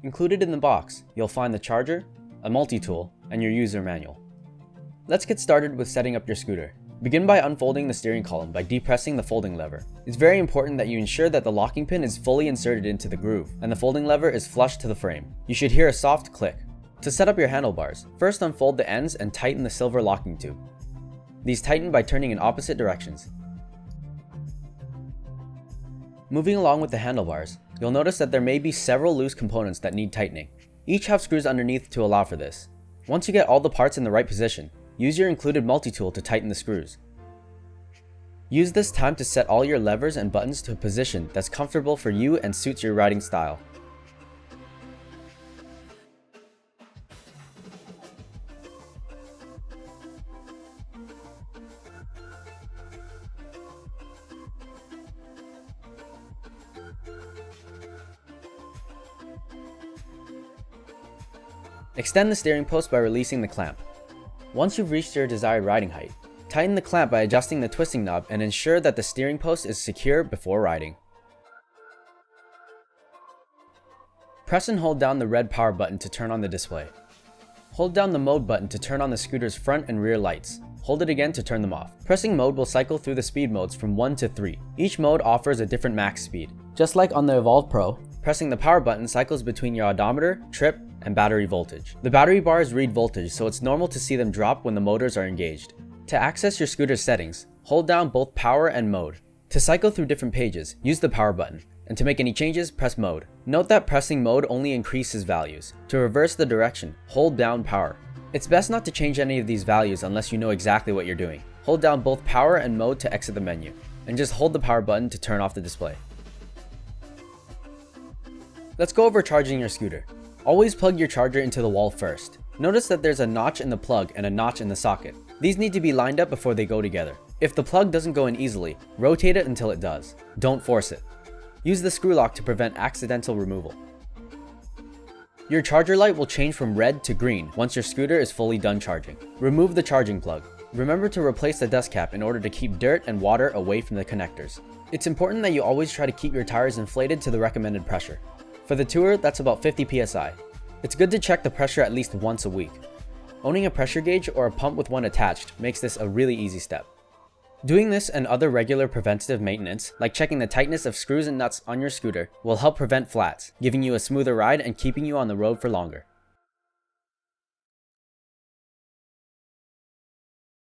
Included in the box, you'll find the charger, a multi-tool, and your user manual. Let's get started with setting up your scooter. Begin by unfolding the steering column by depressing the folding lever. It's very important that you ensure that the locking pin is fully inserted into the groove and the folding lever is flush to the frame. You should hear a soft click. To set up your handlebars, first unfold the ends and tighten the silver locking tube. These tighten by turning in opposite directions. Moving along with the handlebars, you'll notice that there may be several loose components that need tightening. Each have screws underneath to allow for this. Once you get all the parts in the right position, use your included multi-tool to tighten the screws. Use this time to set all your levers and buttons to a position that's comfortable for you and suits your riding style. Extend the steering post by releasing the clamp. Once you've reached your desired riding height, tighten the clamp by adjusting the twisting knob and ensure that the steering post is secure before riding. Press and hold down the red power button to turn on the display. Hold down the mode button to turn on the scooter's front and rear lights. Hold it again to turn them off. Pressing mode will cycle through the speed modes from 1 to 3. Each mode offers a different max speed. Just like on the EVOLV Pro, pressing the power button cycles between your odometer, trip, and battery voltage. The battery bars read voltage, so it's normal to see them drop when the motors are engaged. To access your scooter's settings, hold down both power and mode. To cycle through different pages, use the power button, and to make any changes, press mode. Note that pressing mode only increases values. To reverse the direction, hold down power. It's best not to change any of these values unless you know exactly what you're doing. Hold down both power and mode to exit the menu, and just hold the power button to turn off the display. Let's go over charging your scooter. Always plug your charger into the wall first. Notice that there's a notch in the plug and a notch in the socket. These need to be lined up before they go together. If the plug doesn't go in easily, rotate it until it does. Don't force it. Use the screw lock to prevent accidental removal. Your charger light will change from red to green once your scooter is fully done charging. Remove the charging plug. Remember to replace the dust cap in order to keep dirt and water away from the connectors. It's important that you always try to keep your tires inflated to the recommended pressure. For the Tour, that's about 50 psi. It's good to check the pressure at least once a week. Owning a pressure gauge or a pump with one attached makes this a really easy step. Doing this and other regular preventative maintenance, like checking the tightness of screws and nuts on your scooter, will help prevent flats, giving you a smoother ride and keeping you on the road for longer.